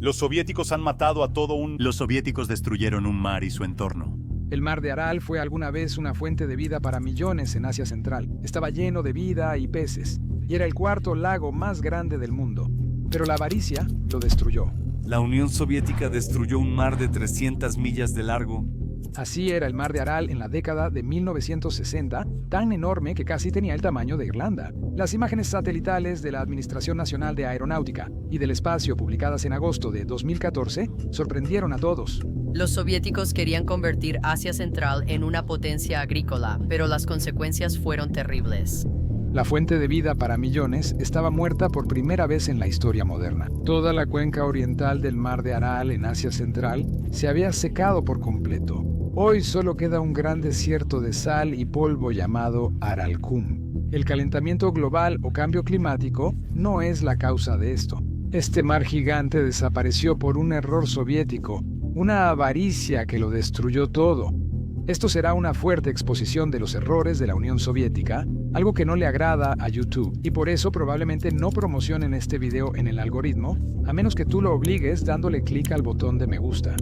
Los soviéticos han matado a todo un... Los soviéticos destruyeron un mar y su entorno. El mar de Aral fue alguna vez una fuente de vida para millones en Asia Central. Estaba lleno de vida y peces, y era el cuarto lago más grande del mundo. Pero la avaricia lo destruyó. La Unión Soviética destruyó un mar de 300 millas de largo. Así era el mar de Aral en la década de 1960, tan enorme que casi tenía el tamaño de Irlanda. Las imágenes satelitales de la Administración Nacional de Aeronáutica y del Espacio publicadas en agosto de 2014 sorprendieron a todos. Los soviéticos querían convertir Asia Central en una potencia agrícola, pero las consecuencias fueron terribles. La fuente de vida para millones estaba muerta por primera vez en la historia moderna. Toda la cuenca oriental del mar de Aral en Asia Central se había secado por completo. Hoy solo queda un gran desierto de sal y polvo llamado Aralkum. El calentamiento global o cambio climático no es la causa de esto. Este mar gigante desapareció por un error soviético, una avaricia que lo destruyó todo. Esto será una fuerte exposición de los errores de la Unión Soviética, algo que no le agrada a YouTube, y por eso probablemente no promocionen este video en el algoritmo, a menos que tú lo obligues dándole clic al botón de me gusta.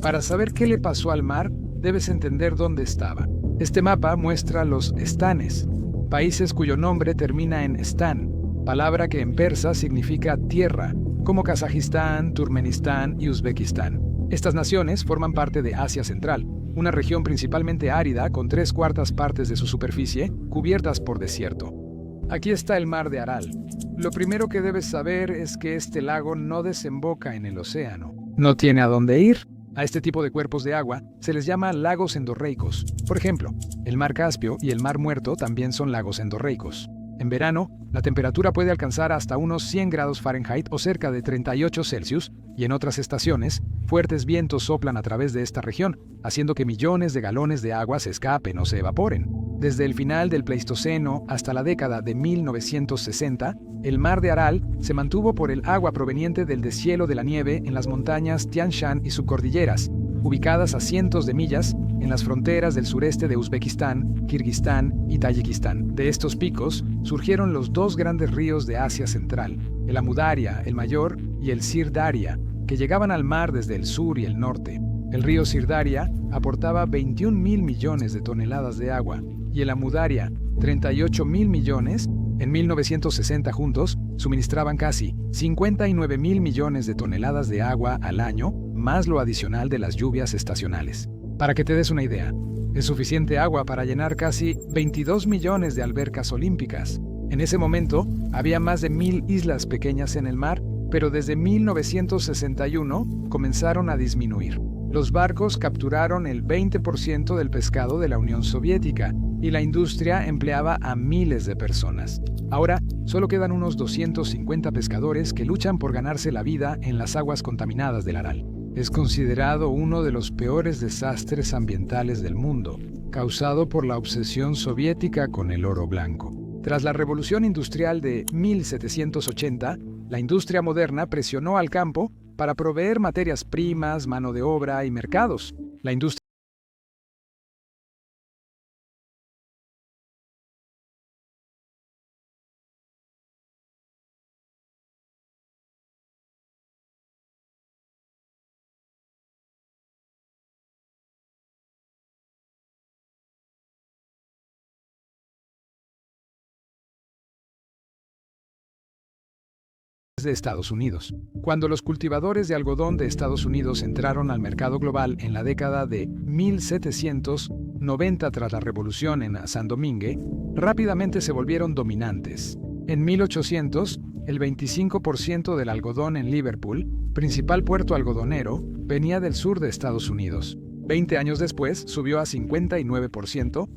Para saber qué le pasó al mar, debes entender dónde estaba. Este mapa muestra los estanes, países cuyo nombre termina en stan, palabra que en persa significa tierra, como Kazajistán, Turkmenistán y Uzbekistán. Estas naciones forman parte de Asia Central, una región principalmente árida con 3/4 partes de su superficie cubiertas por desierto. Aquí está el mar de Aral. Lo primero que debes saber es que este lago no desemboca en el océano. No tiene a dónde ir. A este tipo de cuerpos de agua se les llama lagos endorreicos. Por ejemplo, el mar Caspio y el mar Muerto también son lagos endorreicos. En verano, la temperatura puede alcanzar hasta unos 100 grados Fahrenheit o cerca de 38 Celsius, y en otras estaciones, fuertes vientos soplan a través de esta región, haciendo que millones de galones de agua se escapen o se evaporen. Desde el final del Pleistoceno hasta la década de 1960, el mar de Aral se mantuvo por el agua proveniente del deshielo de la nieve en las montañas Tian Shan y subcordilleras, ubicadas a cientos de millas en las fronteras del sureste de Uzbekistán, Kirguistán y Tayikistán. De estos picos surgieron los dos grandes ríos de Asia Central, el Amudarya, el mayor, y el Sirdarya, que llegaban al mar desde el sur y el norte. El río Sirdarya aportaba 21.000 millones de toneladas de agua y el Amudarya 38.000 millones. En 1960 juntos suministraban casi 59.000 millones de toneladas de agua al año, más lo adicional de las lluvias estacionales. Para que te des una idea, es suficiente agua para llenar casi 22 millones de albercas olímpicas. En ese momento había más de 1.000 islas pequeñas en el mar, pero desde 1961 comenzaron a disminuir. Los barcos capturaron el 20% del pescado de la Unión Soviética y la industria empleaba a miles de personas. Ahora solo quedan unos 250 pescadores que luchan por ganarse la vida en las aguas contaminadas del Aral. Es considerado uno de los peores desastres ambientales del mundo, causado por la obsesión soviética con el oro blanco. Tras la revolución industrial de 1780, la industria moderna presionó al campo para proveer materias primas, mano de obra y mercados. La industria de Estados Unidos. Cuando los cultivadores de algodón de Estados Unidos entraron al mercado global en la década de 1790 tras la revolución en Saint-Domingue, rápidamente se volvieron dominantes. En 1800, el 25% del algodón en Liverpool, principal puerto algodonero, venía del sur de Estados Unidos. 20 años después, subió a 59%.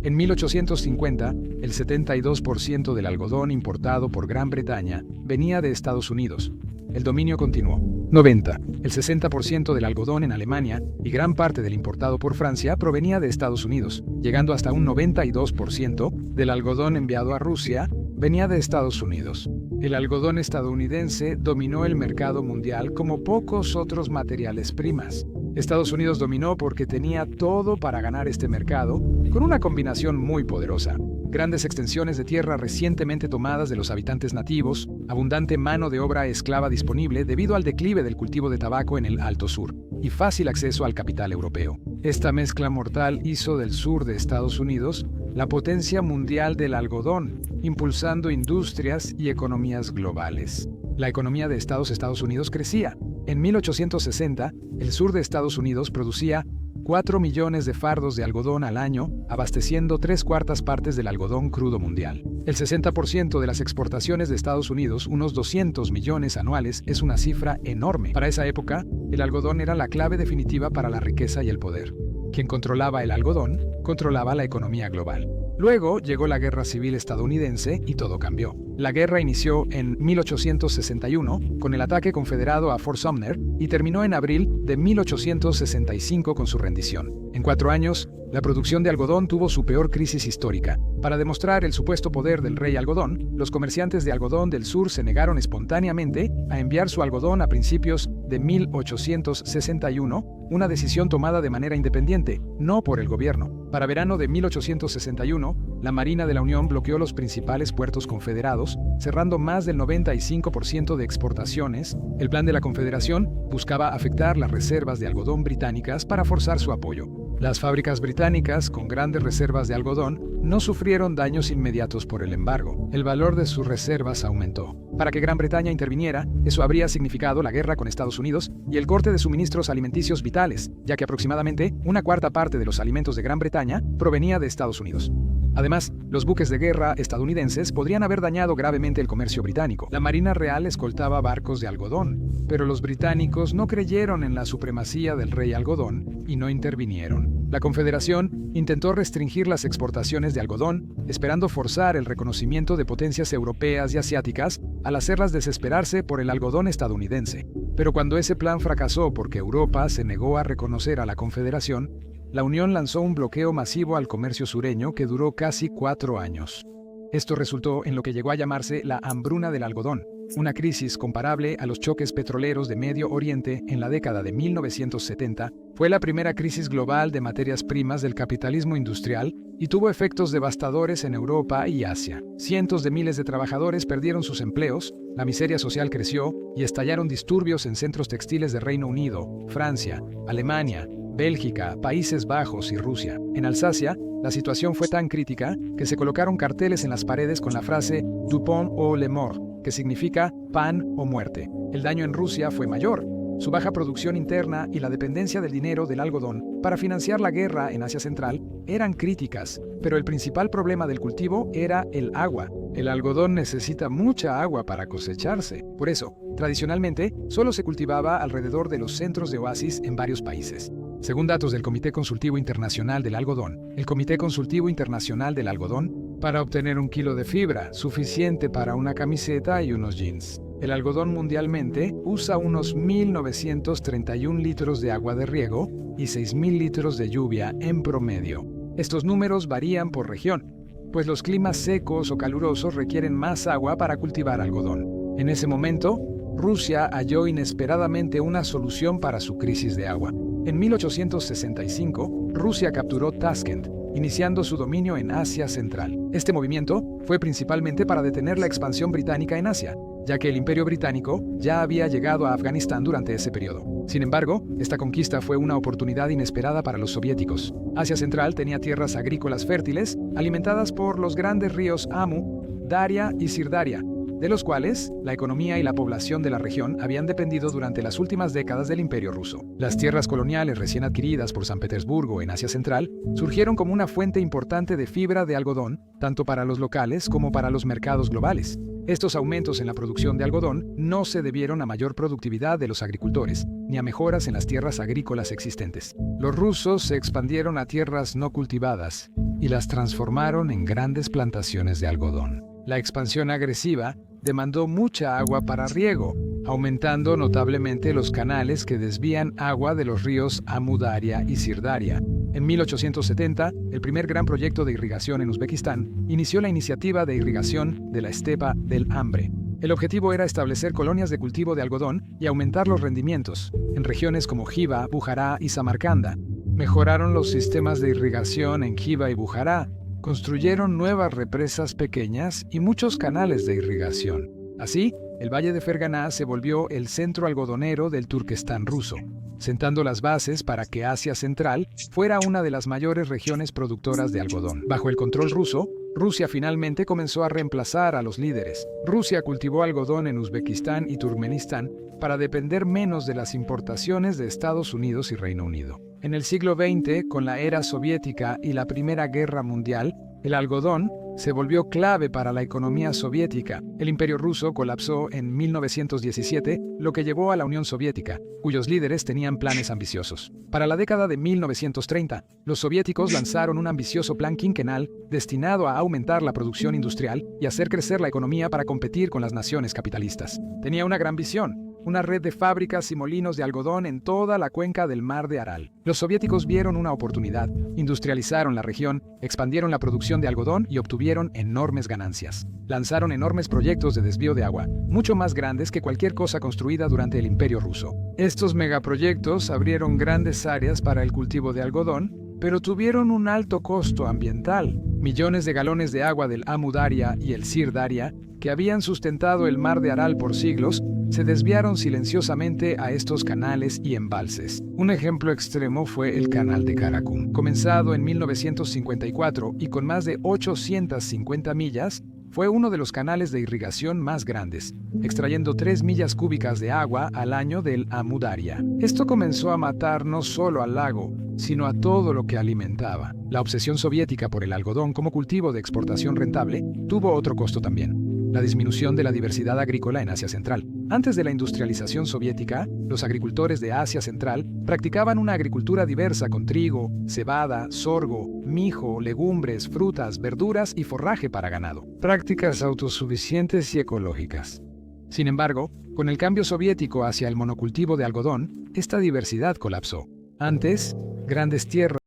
En 1850, el 72% del algodón importado por Gran Bretaña venía de Estados Unidos. El dominio continuó. 90. El 60% del algodón en Alemania y gran parte del importado por Francia provenía de Estados Unidos, llegando hasta un 92% del algodón enviado a Rusia venía de Estados Unidos. El algodón estadounidense dominó el mercado mundial como pocos otros materiales primas. Estados Unidos dominó porque tenía todo para ganar este mercado, con una combinación muy poderosa: grandes extensiones de tierra recientemente tomadas de los habitantes nativos, abundante mano de obra esclava disponible debido al declive del cultivo de tabaco en el Alto Sur, y fácil acceso al capital europeo. Esta mezcla mortal hizo del sur de Estados Unidos la potencia mundial del algodón, impulsando industrias y economías globales. La economía de Estados Unidos crecía. En 1860, el sur de Estados Unidos producía 4 millones de fardos de algodón al año, abasteciendo 3/4 partes del algodón crudo mundial. El 60% de las exportaciones de Estados Unidos, unos 200 millones anuales, es una cifra enorme. Para esa época, el algodón era la clave definitiva para la riqueza y el poder. Quien controlaba el algodón, controlaba la economía global. Luego llegó la Guerra Civil estadounidense y todo cambió. La guerra inició en 1861 con el ataque confederado a Fort Sumner y terminó en abril de 1865 con su rendición. En 4 años, la producción de algodón tuvo su peor crisis histórica. Para demostrar el supuesto poder del rey algodón, los comerciantes de algodón del sur se negaron espontáneamente a enviar su algodón a principios de 1861, una decisión tomada de manera independiente, no por el gobierno. Para verano de 1861, la Marina de la Unión bloqueó los principales puertos confederados, cerrando más del 95% de exportaciones. El plan de la Confederación buscaba afectar las reservas de algodón británicas para forzar su apoyo. Las fábricas británicas, con grandes reservas de algodón, no sufrieron daños inmediatos por el embargo. El valor de sus reservas aumentó. Para que Gran Bretaña interviniera, eso habría significado la guerra con Estados Unidos y el corte de suministros alimenticios vitales, ya que aproximadamente 1/4 parte de los alimentos de Gran Bretaña provenía de Estados Unidos. Además, los buques de guerra estadounidenses podrían haber dañado gravemente el comercio británico. La Marina Real escoltaba barcos de algodón, pero los británicos no creyeron en la supremacía del rey algodón y no intervinieron. La Confederación intentó restringir las exportaciones de algodón, esperando forzar el reconocimiento de potencias europeas y asiáticas al hacerlas desesperarse por el algodón estadounidense. Pero cuando ese plan fracasó porque Europa se negó a reconocer a la Confederación, la Unión lanzó un bloqueo masivo al comercio sureño que duró casi 4 años. Esto resultó en lo que llegó a llamarse la hambruna del algodón, una crisis comparable a los choques petroleros de Medio Oriente en la década de 1970. Fue la primera crisis global de materias primas del capitalismo industrial y tuvo efectos devastadores en Europa y Asia. Cientos de miles de trabajadores perdieron sus empleos, la miseria social creció y estallaron disturbios en centros textiles de Reino Unido, Francia, Alemania, Bélgica, Países Bajos y Rusia. En Alsacia, la situación fue tan crítica que se colocaron carteles en las paredes con la frase «Du pain ou la mort», que significa pan o muerte. El daño en Rusia fue mayor. Su baja producción interna y la dependencia del dinero del algodón para financiar la guerra en Asia Central eran críticas, pero el principal problema del cultivo era el agua. El algodón necesita mucha agua para cosecharse. Por eso, tradicionalmente, solo se cultivaba alrededor de los centros de oasis en varios países. Según datos del Comité Consultivo Internacional del Algodón, el Comité Consultivo Internacional del Algodón, para obtener 1 kilo de fibra, suficiente para una camiseta y unos jeans. El algodón mundialmente usa unos 1.931 litros de agua de riego y 6.000 litros de lluvia en promedio. Estos números varían por región, pues los climas secos o calurosos requieren más agua para cultivar algodón. En ese momento, Rusia halló inesperadamente una solución para su crisis de agua. En 1865, Rusia capturó Tashkent, iniciando su dominio en Asia Central. Este movimiento fue principalmente para detener la expansión británica en Asia, ya que el Imperio Británico ya había llegado a Afganistán durante ese periodo. Sin embargo, esta conquista fue una oportunidad inesperada para los soviéticos. Asia Central tenía tierras agrícolas fértiles, alimentadas por los grandes ríos Amu, Daria y Sirdaria, de los cuales la economía y la población de la región habían dependido durante las últimas décadas del Imperio ruso. Las tierras coloniales recién adquiridas por San Petersburgo en Asia Central surgieron como una fuente importante de fibra de algodón, tanto para los locales como para los mercados globales. Estos aumentos en la producción de algodón no se debieron a mayor productividad de los agricultores, ni a mejoras en las tierras agrícolas existentes. Los rusos se expandieron a tierras no cultivadas y las transformaron en grandes plantaciones de algodón. La expansión agresiva demandó mucha agua para riego, aumentando notablemente los canales que desvían agua de los ríos Amu Daria y Sirdaria. En 1870, el primer gran proyecto de irrigación en Uzbekistán inició la iniciativa de irrigación de la estepa del Ambre. El objetivo era establecer colonias de cultivo de algodón y aumentar los rendimientos en regiones como Jiva, Bujará y Samarcanda. Mejoraron los sistemas de irrigación en Jiva y Bujará, construyeron nuevas represas pequeñas y muchos canales de irrigación. Así, el Valle de Ferganá se volvió el centro algodonero del Turquestán ruso, sentando las bases para que Asia Central fuera una de las mayores regiones productoras de algodón. Bajo el control ruso, Rusia finalmente comenzó a reemplazar a los líderes. Rusia cultivó algodón en Uzbekistán y Turkmenistán para depender menos de las importaciones de Estados Unidos y Reino Unido. En el siglo XX, con la era soviética y la Primera Guerra Mundial, el algodón se volvió clave para la economía soviética. El Imperio ruso colapsó en 1917, lo que llevó a la Unión Soviética, cuyos líderes tenían planes ambiciosos. Para la década de 1930, los soviéticos lanzaron un ambicioso plan quinquenal destinado a aumentar la producción industrial y hacer crecer la economía para competir con las naciones capitalistas. Tenía una gran visión: una red de fábricas y molinos de algodón en toda la cuenca del Mar de Aral. Los soviéticos vieron una oportunidad, industrializaron la región, expandieron la producción de algodón y obtuvieron enormes ganancias. Lanzaron enormes proyectos de desvío de agua, mucho más grandes que cualquier cosa construida durante el Imperio ruso. Estos megaproyectos abrieron grandes áreas para el cultivo de algodón, pero tuvieron un alto costo ambiental. Millones de galones de agua del Amu Daria y el Sir Daria, que habían sustentado el Mar de Aral por siglos, se desviaron silenciosamente a estos canales y embalses. Un ejemplo extremo fue el Canal de Karakum. Comenzado en 1954 y con más de 850 millas, fue uno de los canales de irrigación más grandes, extrayendo 3 millas cúbicas de agua al año del Amu Daria. Esto comenzó a matar no solo al lago, sino a todo lo que alimentaba. La obsesión soviética por el algodón como cultivo de exportación rentable tuvo otro costo también: la disminución de la diversidad agrícola en Asia Central. Antes de la industrialización soviética, los agricultores de Asia Central practicaban una agricultura diversa con trigo, cebada, sorgo, mijo, legumbres, frutas, verduras y forraje para ganado. Prácticas autosuficientes y ecológicas. Sin embargo, con el cambio soviético hacia el monocultivo de algodón, esta diversidad colapsó. Antes, grandes tierras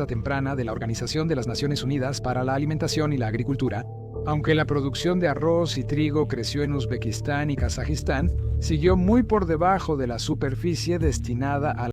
temprana de la Organización de las Naciones Unidas para la Alimentación y la Agricultura, aunque la producción de arroz y trigo creció en Uzbekistán y Kazajistán, siguió muy por debajo de la superficie destinada a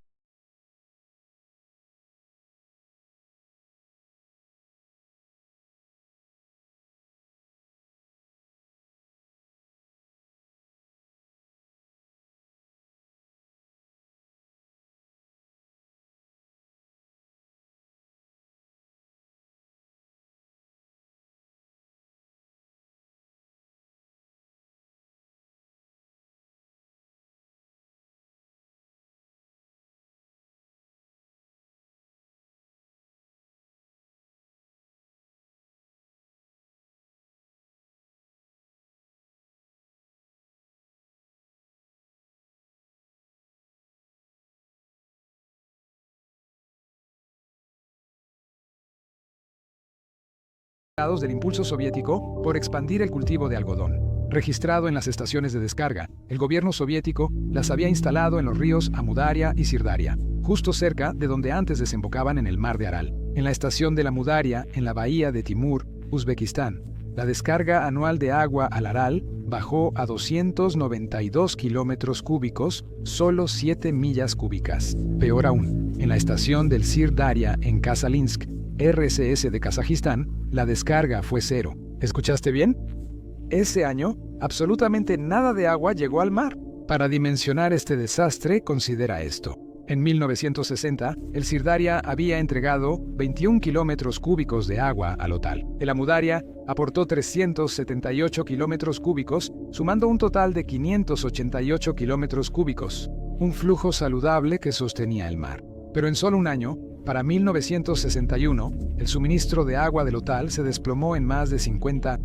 del impulso soviético por expandir el cultivo de algodón. Registrado en las estaciones de descarga, el gobierno soviético las había instalado en los ríos Amu Daria y Sir Daria, justo cerca de donde antes desembocaban en el Mar de Aral. En la estación de la Amu Daria, en la bahía de Timur, Uzbekistán, la descarga anual de agua al Aral bajó a 292 kilómetros cúbicos, solo 7 millas cúbicas. Peor aún, en la estación del Sir Daria en Kasalinsk, RSS de Kazajistán, la descarga fue cero. ¿Escuchaste bien? Ese año, absolutamente nada de agua llegó al mar. Para dimensionar este desastre, considera esto. En 1960, el Sir Daria había entregado 21 kilómetros cúbicos de agua al Otal. El Amu Daria aportó 378 kilómetros cúbicos, sumando un total de 588 kilómetros cúbicos. Un flujo saludable que sostenía el mar. Pero en solo un año, para 1961, el suministro de agua del Otal se desplomó en más de 50,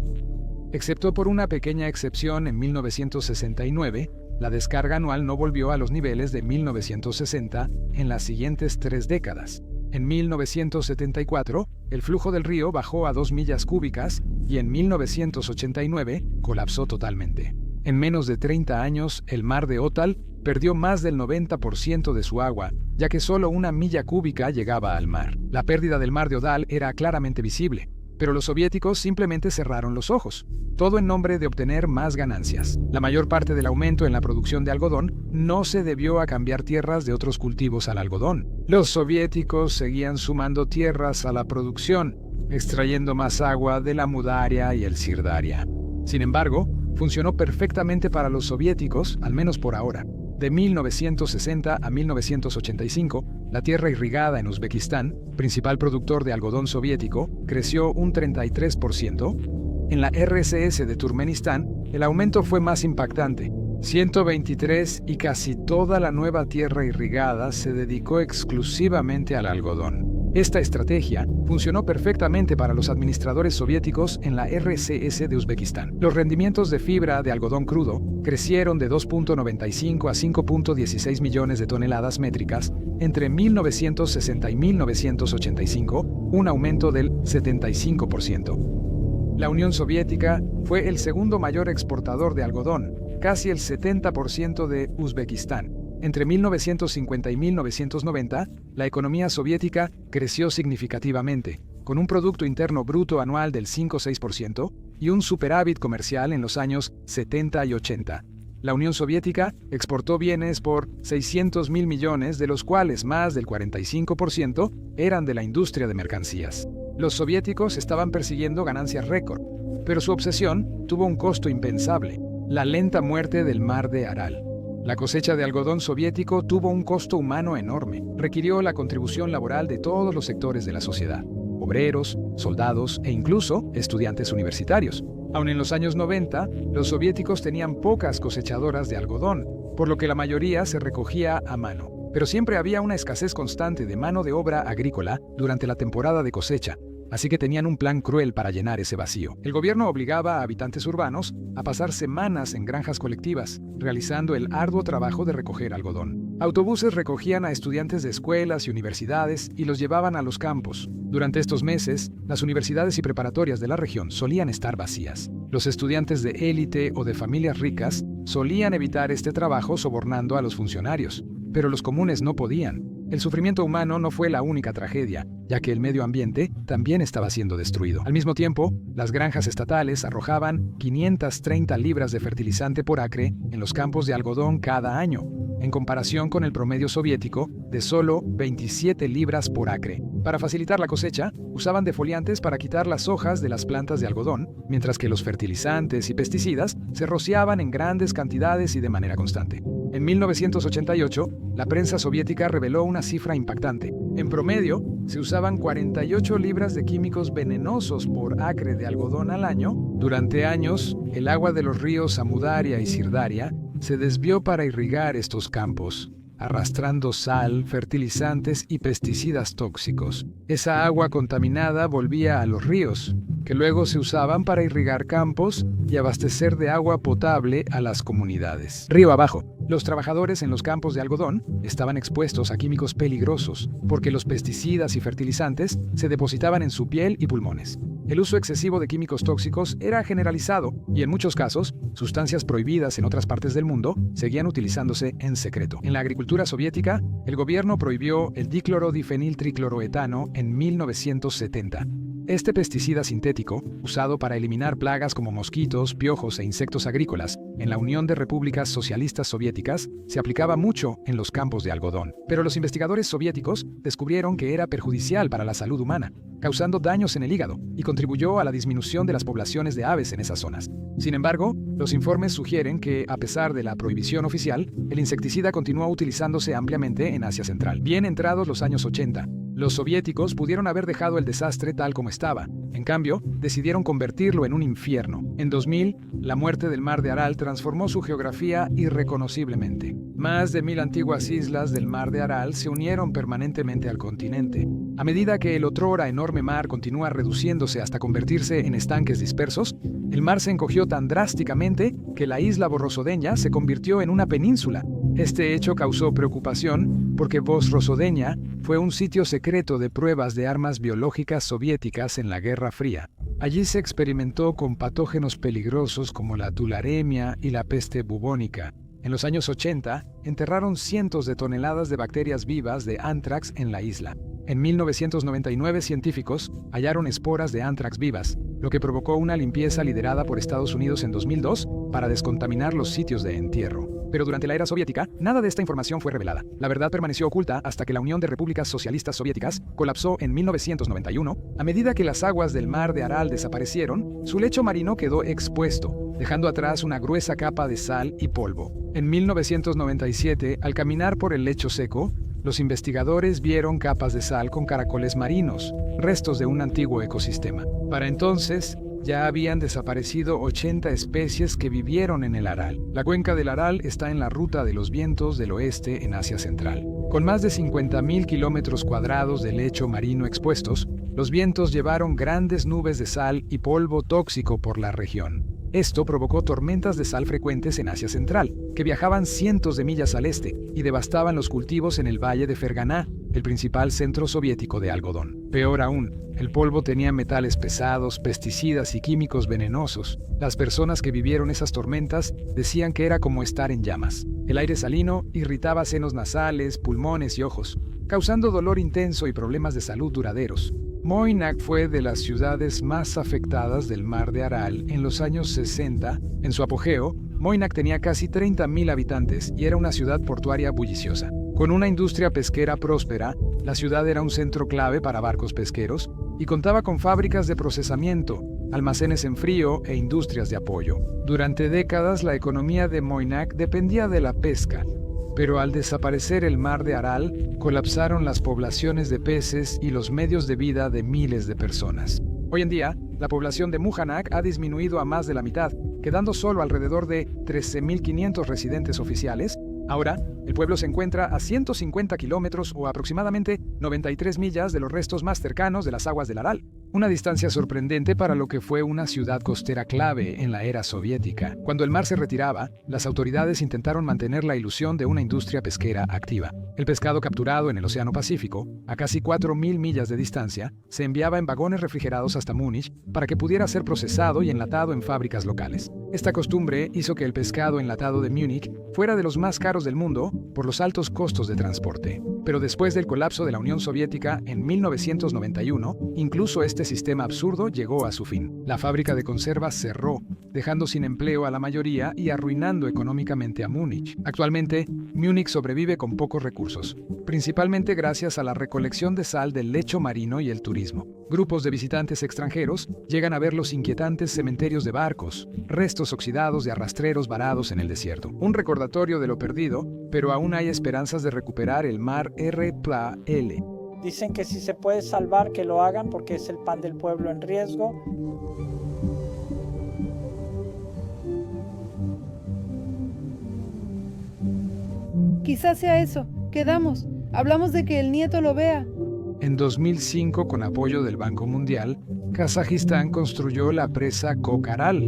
excepto por una pequeña excepción en 1969. La descarga anual no volvió a los niveles de 1960 en las siguientes 3 décadas. En 1974, el flujo del río bajó a 2 millas cúbicas y en 1989 colapsó totalmente. En menos de 30 años, el mar de Otal perdió más del 90% de su agua, ya que solo 1 milla cúbica llegaba al mar. La pérdida del mar de Otal era claramente visible, pero los soviéticos simplemente cerraron los ojos, todo en nombre de obtener más ganancias. La mayor parte del aumento en la producción de algodón no se debió a cambiar tierras de otros cultivos al algodón. Los soviéticos seguían sumando tierras a la producción, extrayendo más agua de la Amudarya y el Sirdarya. Sin embargo, funcionó perfectamente para los soviéticos, al menos por ahora. De 1960 a 1985, la tierra irrigada en Uzbekistán, principal productor de algodón soviético, creció un 33%. En la RCS de Turkmenistán, el aumento fue más impactante, 123%, y casi toda la nueva tierra irrigada se dedicó exclusivamente al algodón. Esta estrategia funcionó perfectamente para los administradores soviéticos en la RCS de Uzbekistán. Los rendimientos de fibra de algodón crudo crecieron de 2.95 a 5.16 millones de toneladas métricas entre 1960 y 1985, un aumento del 75%. La Unión Soviética fue el segundo mayor exportador de algodón, casi el 70% de Uzbekistán. Entre 1950 y 1990, la economía soviética creció significativamente, con un Producto Interno Bruto anual del 5,6% y un superávit comercial en los años 70 y 80. La Unión Soviética exportó bienes por 600.000 millones, de los cuales más del 45% eran de la industria de mercancías. Los soviéticos estaban persiguiendo ganancias récord, pero su obsesión tuvo un costo impensable: la lenta muerte del mar de Aral. La cosecha de algodón soviético tuvo un costo humano enorme. Requirió la contribución laboral de todos los sectores de la sociedad: obreros, soldados e incluso estudiantes universitarios. Aun en los años 90, los soviéticos tenían pocas cosechadoras de algodón, por lo que la mayoría se recogía a mano. Pero siempre había una escasez constante de mano de obra agrícola durante la temporada de cosecha, así que tenían un plan cruel para llenar ese vacío. El gobierno obligaba a habitantes urbanos a pasar semanas en granjas colectivas, realizando el arduo trabajo de recoger algodón. Autobuses recogían a estudiantes de escuelas y universidades y los llevaban a los campos. Durante estos meses, las universidades y preparatorias de la región solían estar vacías. Los estudiantes de élite o de familias ricas solían evitar este trabajo sobornando a los funcionarios, pero los comunes no podían. El sufrimiento humano no fue la única tragedia, ya que el medio ambiente también estaba siendo destruido. Al mismo tiempo, las granjas estatales arrojaban 530 libras de fertilizante por acre en los campos de algodón cada año, en comparación con el promedio soviético de solo 27 libras por acre. Para facilitar la cosecha, usaban defoliantes para quitar las hojas de las plantas de algodón, mientras que los fertilizantes y pesticidas se rociaban en grandes cantidades y de manera constante. En 1988, la prensa soviética reveló una cifra impactante. En promedio, se usaban 48 libras de químicos venenosos por acre de algodón al año. Durante años, el agua de los ríos Amudarya y Sirdarya se desvió para irrigar estos campos, arrastrando sal, fertilizantes y pesticidas tóxicos. Esa agua contaminada volvía a los ríos, que luego se usaban para irrigar campos y abastecer de agua potable a las comunidades. Río abajo, los trabajadores en los campos de algodón estaban expuestos a químicos peligrosos porque los pesticidas y fertilizantes se depositaban en su piel y pulmones. El uso excesivo de químicos tóxicos era generalizado y en muchos casos, sustancias prohibidas en otras partes del mundo seguían utilizándose en secreto. En la agricultura soviética, el gobierno prohibió el diclorodifeniltricloroetano en 1970. Este pesticida sintético, usado para eliminar plagas como mosquitos, piojos e insectos agrícolas, en la Unión de Repúblicas Socialistas Soviéticas, se aplicaba mucho en los campos de algodón. Pero los investigadores soviéticos descubrieron que era perjudicial para la salud humana, causando daños en el hígado, y contribuyó a la disminución de las poblaciones de aves en esas zonas. Sin embargo, los informes sugieren que, a pesar de la prohibición oficial, el insecticida continuó utilizándose ampliamente en Asia Central. Bien entrados los años 80, Los soviéticos pudieron haber dejado el desastre tal como estaba. En cambio, decidieron convertirlo en un infierno. En 2000, la muerte del mar de Aral transformó su geografía irreconociblemente. Más de 1000 antiguas islas del mar de Aral se unieron permanentemente al continente. A medida que el otrora enorme mar continúa reduciéndose hasta convertirse en estanques dispersos, el mar se encogió tan drásticamente que la isla Vozrosodeña se convirtió en una península. Este hecho causó preocupación porque Vozrosodeña fue un sitio secreto de pruebas de armas biológicas soviéticas en la Guerra Fría. Allí se experimentó con patógenos peligrosos como la tularemia y la peste bubónica. En los años 80, enterraron cientos de toneladas de bacterias vivas de anthrax en la isla. En 1999, científicos hallaron esporas de anthrax vivas, lo que provocó una limpieza liderada por Estados Unidos en 2002 para descontaminar los sitios de entierro. Pero durante la era soviética, nada de esta información fue revelada. La verdad permaneció oculta hasta que la Unión de Repúblicas Socialistas Soviéticas colapsó en 1991. A medida que las aguas del mar de Aral desaparecieron, su lecho marino quedó expuesto, dejando atrás una gruesa capa de sal y polvo. En 1997, al caminar por el lecho seco, los investigadores vieron capas de sal con caracoles marinos, restos de un antiguo ecosistema. Para entonces, ya habían desaparecido 80 especies que vivieron en el Aral. La cuenca del Aral está en la ruta de los vientos del oeste en Asia Central. Con más de 50.000 kilómetros cuadrados de lecho marino expuestos, los vientos llevaron grandes nubes de sal y polvo tóxico por la región. Esto provocó tormentas de sal frecuentes en Asia Central, que viajaban cientos de millas al este y devastaban los cultivos en el valle de Ferganá, el principal centro soviético de algodón. Peor aún, el polvo tenía metales pesados, pesticidas y químicos venenosos. Las personas que vivieron esas tormentas decían que era como estar en llamas. El aire salino irritaba senos nasales, pulmones y ojos, causando dolor intenso y problemas de salud duraderos. Moynac fue de las ciudades más afectadas del mar de Aral en los años 60. En su apogeo, Moynac tenía casi 30.000 habitantes y era una ciudad portuaria bulliciosa. Con una industria pesquera próspera, la ciudad era un centro clave para barcos pesqueros y contaba con fábricas de procesamiento, almacenes en frío e industrias de apoyo. Durante décadas, la economía de Moynac dependía de la pesca, pero al desaparecer el mar de Aral, colapsaron las poblaciones de peces y los medios de vida de miles de personas. Hoy en día, la población de Muhanak ha disminuido a más de la mitad, quedando solo alrededor de 13.500 residentes oficiales. Ahora, el pueblo se encuentra a 150 kilómetros o aproximadamente 93 millas de los restos más cercanos de las aguas del Aral. Una distancia sorprendente para lo que fue una ciudad costera clave en la era soviética. Cuando el mar se retiraba, las autoridades intentaron mantener la ilusión de una industria pesquera activa. El pescado capturado en el Océano Pacífico, a casi 4.000 millas de distancia, se enviaba en vagones refrigerados hasta Múnich para que pudiera ser procesado y enlatado en fábricas locales. Esta costumbre hizo que el pescado enlatado de Múnich fuera de los más caros del mundo por los altos costos de transporte. Pero después del colapso de la Unión Soviética en 1991, incluso este sistema absurdo llegó a su fin. La fábrica de conservas cerró, dejando sin empleo a la mayoría y arruinando económicamente a Múnich. Actualmente, Múnich sobrevive con pocos recursos, principalmente gracias a la recolección de sal del lecho marino y el turismo. Grupos de visitantes extranjeros llegan a ver los inquietantes cementerios de barcos, restos oxidados de arrastreros varados en el desierto. Un recordatorio de lo perdido, pero aún hay esperanzas de recuperar el mar RPL. Dicen que si se puede salvar, que lo hagan porque es el pan del pueblo en riesgo. Quizás sea eso. Quedamos. Hablamos de que el nieto lo vea. En 2005, con apoyo del Banco Mundial, Kazajistán construyó la presa Koch-Aral,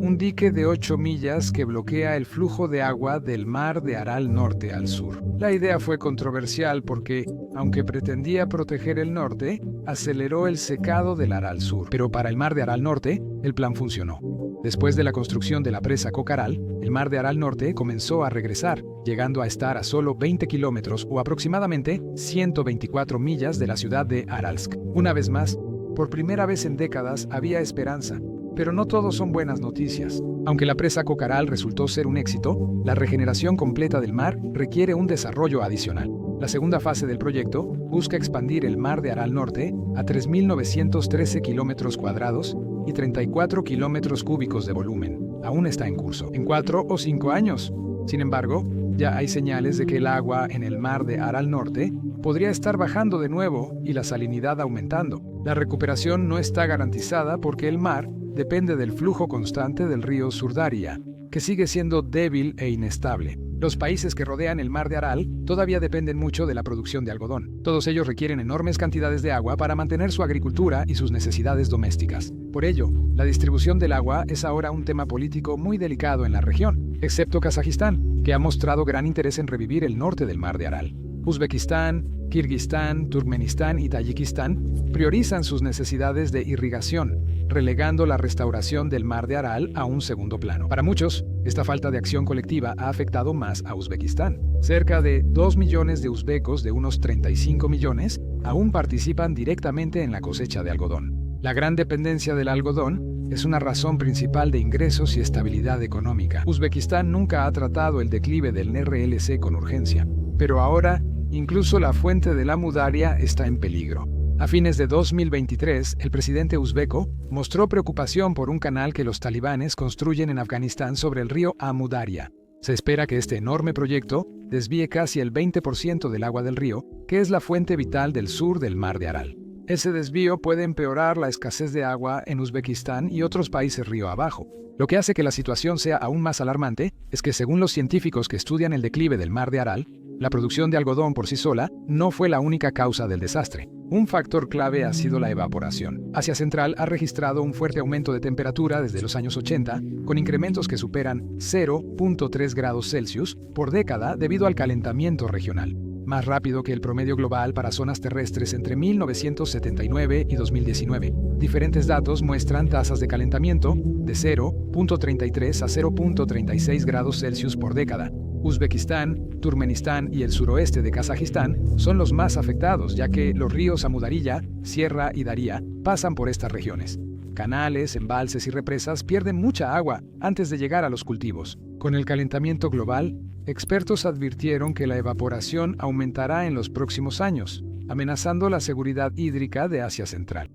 un dique de 8 millas que bloquea el flujo de agua del mar de Aral norte al sur. La idea fue controversial porque, aunque pretendía proteger el norte, aceleró el secado del Aral sur. Pero para el mar de Aral norte, el plan funcionó. Después de la construcción de la presa Koch-Aral, el mar de Aral norte comenzó a regresar, llegando a estar a solo 20 kilómetros o aproximadamente 124 millas de la ciudad de Aralsk. Una vez más, por primera vez en décadas había esperanza, pero no todo son buenas noticias. Aunque la presa Koch-Aral resultó ser un éxito, la regeneración completa del mar requiere un desarrollo adicional. La segunda fase del proyecto busca expandir el mar de Aral norte a 3.913 kilómetros cuadrados y 34 kilómetros cúbicos de volumen. Aún está en curso, en 4 o 5 años. Sin embargo, ya hay señales de que el agua en el mar de Aral norte podría estar bajando de nuevo y la salinidad aumentando. La recuperación no está garantizada porque el mar depende del flujo constante del río Surdaria, que sigue siendo débil e inestable. Los países que rodean el mar de Aral todavía dependen mucho de la producción de algodón. Todos ellos requieren enormes cantidades de agua para mantener su agricultura y sus necesidades domésticas. Por ello, la distribución del agua es ahora un tema político muy delicado en la región, excepto Kazajistán, que ha mostrado gran interés en revivir el norte del mar de Aral. Uzbekistán, Kirguistán, Turkmenistán y Tayikistán priorizan sus necesidades de irrigación, relegando la restauración del mar de Aral a un segundo plano. Para muchos, esta falta de acción colectiva ha afectado más a Uzbekistán. Cerca de 2 millones de uzbecos de unos 35 millones aún participan directamente en la cosecha de algodón. La gran dependencia del algodón es una razón principal de ingresos y estabilidad económica. Uzbekistán nunca ha tratado el declive del NRLC con urgencia, pero ahora incluso la fuente de la Amudarya está en peligro. A fines de 2023, el presidente uzbeco mostró preocupación por un canal que los talibanes construyen en Afganistán sobre el río Amudarya. Se espera que este enorme proyecto desvíe casi el 20% del agua del río, que es la fuente vital del sur del mar de Aral. Ese desvío puede empeorar la escasez de agua en Uzbekistán y otros países río abajo. Lo que hace que la situación sea aún más alarmante es que, según los científicos que estudian el declive del mar de Aral, la producción de algodón por sí sola no fue la única causa del desastre. Un factor clave ha sido la evaporación. Asia Central ha registrado un fuerte aumento de temperatura desde los años 80, con incrementos que superan 0.3 grados Celsius por década debido al calentamiento regional, más rápido que el promedio global para zonas terrestres entre 1979 y 2019. Diferentes datos muestran tasas de calentamiento de 0.33 a 0.36 grados Celsius por década. Uzbekistán, Turkmenistán y el suroeste de Kazajistán son los más afectados, ya que los ríos Amudarya, Sierra y Daria pasan por estas regiones. Canales, embalses y represas pierden mucha agua antes de llegar a los cultivos. Con el calentamiento global, expertos advirtieron que la evaporación aumentará en los próximos años, amenazando la seguridad hídrica de Asia Central.